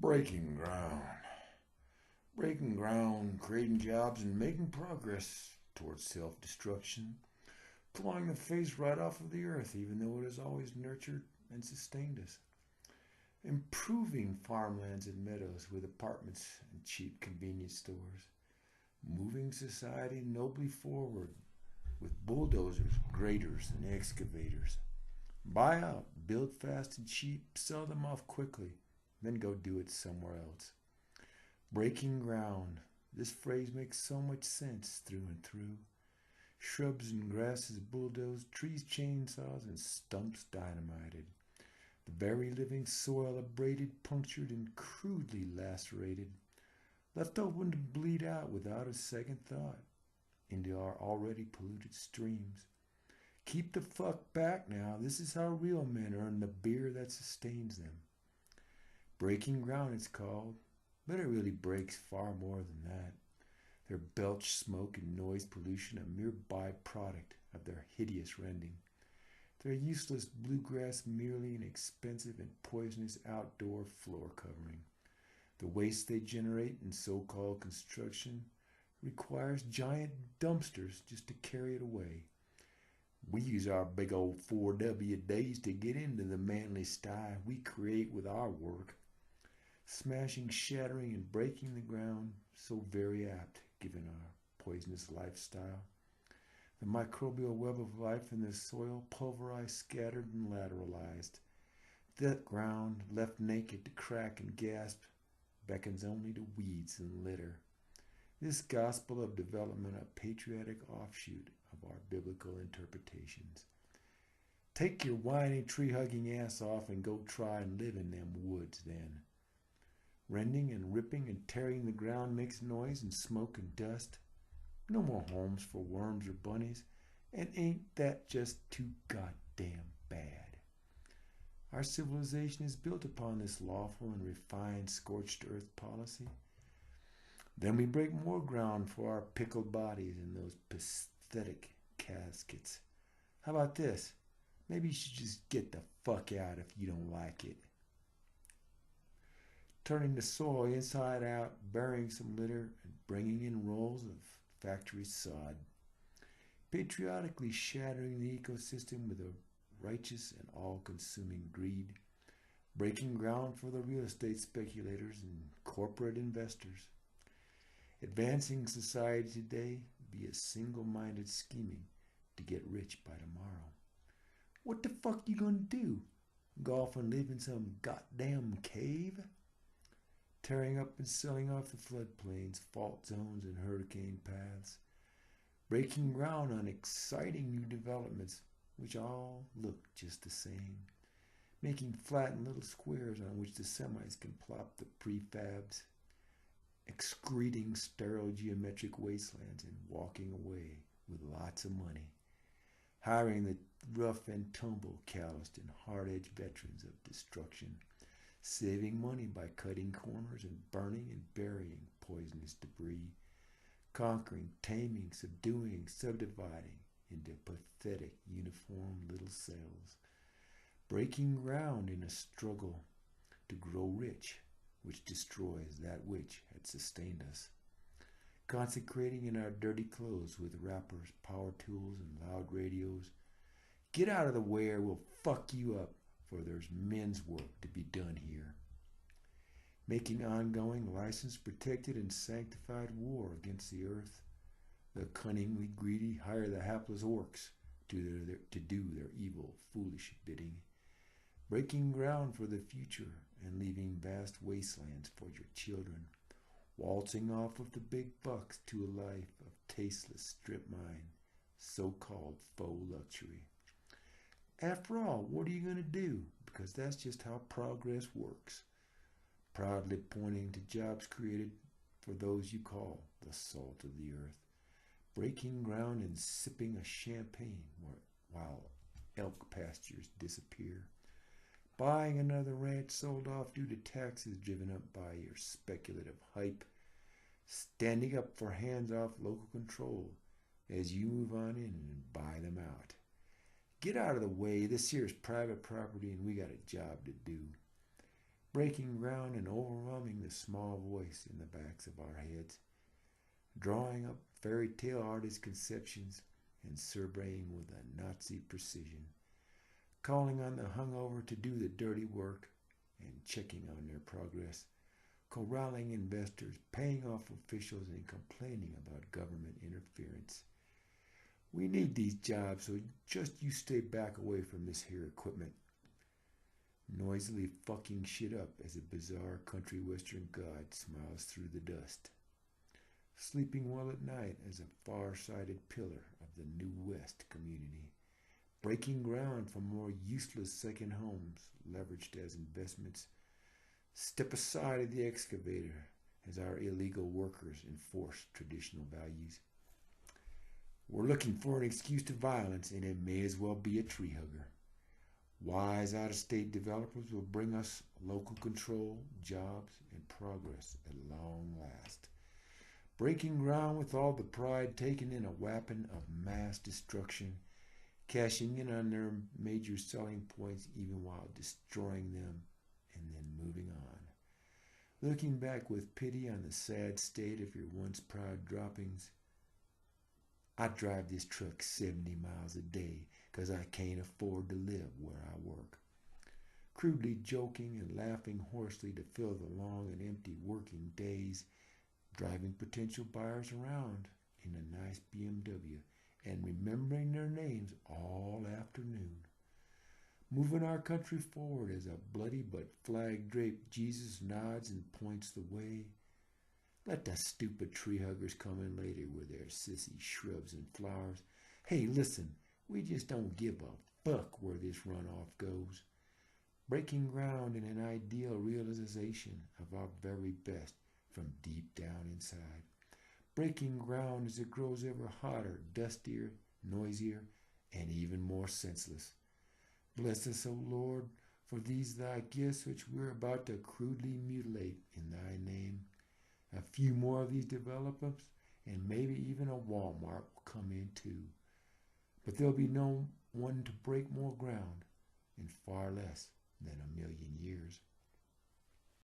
Breaking ground. Breaking ground, creating jobs, and making progress towards self destruction. Clawing the face right off of the earth, even though it has always nurtured and sustained us. Improving farmlands and meadows with apartments and cheap convenience stores. Moving society nobly forward with bulldozers, graders, and excavators. Buy out, build fast and cheap, sell them off quickly, then go do it somewhere else. Breaking ground. This phrase makes so much sense through and through. Shrubs and grasses bulldozed, trees chainsaws, and stumps dynamited. The very living soil abraded, punctured, and crudely lacerated, left open to bleed out without a second thought into our already polluted streams. Keep the fuck back now. This is how real men earn the beer that sustains them. Breaking ground it's called, but it really breaks far more than that. Their belch, smoke, and noise pollution a mere byproduct of their hideous rending. Their useless bluegrass merely an expensive and poisonous outdoor floor covering. The waste they generate in so-called construction requires giant dumpsters just to carry it away. We use our big old 4W days to get into the manly sty we create with our work. Smashing, shattering, and breaking the ground, so very apt given our poisonous lifestyle. The microbial web of life in the soil pulverized, scattered, and lateralized. That ground, left naked to crack and gasp, beckons only to weeds and litter. This gospel of development a patriotic offshoot of our biblical interpretations. Take your whiny, tree-hugging ass off and go try and live in them woods then. Rending and ripping and tearing the ground makes noise and smoke and dust. No more homes for worms or bunnies, and ain't that just too goddamn bad? Our civilization is built upon this lawful and refined scorched earth policy. Then we break more ground for our pickled bodies in those pathetic caskets. How about this? Maybe you should just get the fuck out if you don't like it. Turning the soil inside out, burying some litter, and bringing in rolls of factory sod. Patriotically shattering the ecosystem with a righteous and all-consuming greed. Breaking ground for the real estate speculators and corporate investors. Advancing society today via single-minded scheming to get rich by tomorrow. What the fuck you gonna do? Golf and live in some goddamn cave? Tearing up and selling off the floodplains, fault zones, and hurricane paths. Breaking ground on exciting new developments which all look just the same. Making flattened little squares on which the semis can plop the prefabs. Excreting sterile geometric wastelands and walking away with lots of money. Hiring the rough and tumble, calloused and hard-edged veterans of destruction. Saving money by cutting corners and burning and burying poisonous debris. Conquering, taming, subduing, subdividing into pathetic, uniform little cells. Breaking ground in a struggle to grow rich, which destroys that which had sustained us. Consecrating in our dirty clothes with rappers, power tools, and loud radios. Get out of the way or we'll fuck you up, for there's men's work to be done here. Making ongoing, license-protected, and sanctified war against the earth. The cunningly greedy hire the hapless orcs to do their evil, foolish bidding. Breaking ground for the future and leaving vast wastelands for your children. Waltzing off of the big bucks to a life of tasteless strip mine, so-called faux luxury. After all, what are you going to do? Because that's just how progress works. Proudly pointing to jobs created for those you call the salt of the earth. Breaking ground and sipping a champagne while elk pastures disappear. Buying another ranch sold off due to taxes driven up by your speculative hype. Standing up for hands-off local control as you move on in and buy them out. Get out of the way. This here is private property and we got a job to do. breaking ground and overwhelming the small voice in the backs of our heads, drawing up fairy tale artist conceptions and surveying with a Nazi precision, calling on the hungover to do the dirty work and checking on their progress, corralling investors, paying off officials, and complaining about government interference. We need these jobs, so just you stay back away from this here equipment. Noisily fucking shit up as a bizarre country western god smiles through the dust. Sleeping well at night as a far-sighted pillar of the New West community. Breaking ground for more useless second homes leveraged as investments. Step aside of the excavator as our illegal workers enforce traditional values. We're looking for an excuse to violence, and it may as well be a tree hugger. Wise out-of-state developers will bring us local control, jobs, and progress at long last. Breaking ground with all the pride taken in a weapon of mass destruction, cashing in on their major selling points even while destroying them, and then moving on. Looking back with pity on the sad state of your once proud droppings. I drive this truck 70 miles a day because I can't afford to live where I work. Crudely joking and laughing hoarsely to fill the long and empty working days, driving potential buyers around in a nice BMW and remembering their names all afternoon. Moving our country forward as a bloody but flag-draped Jesus nods and points the way. Let the stupid tree huggers come in later with their sissy shrubs and flowers. Hey, listen, we just don't give a fuck where this runoff goes. Breaking ground in an ideal realization of our very best from deep down inside. Breaking ground as it grows ever hotter, dustier, noisier, and even more senseless. Bless us, O Lord, for these thy gifts which we're about to crudely mutilate in thy name. A few more of these developments, and maybe even a Walmart will come in too. But there'll be no one to break more ground in far less than 1,000,000 years.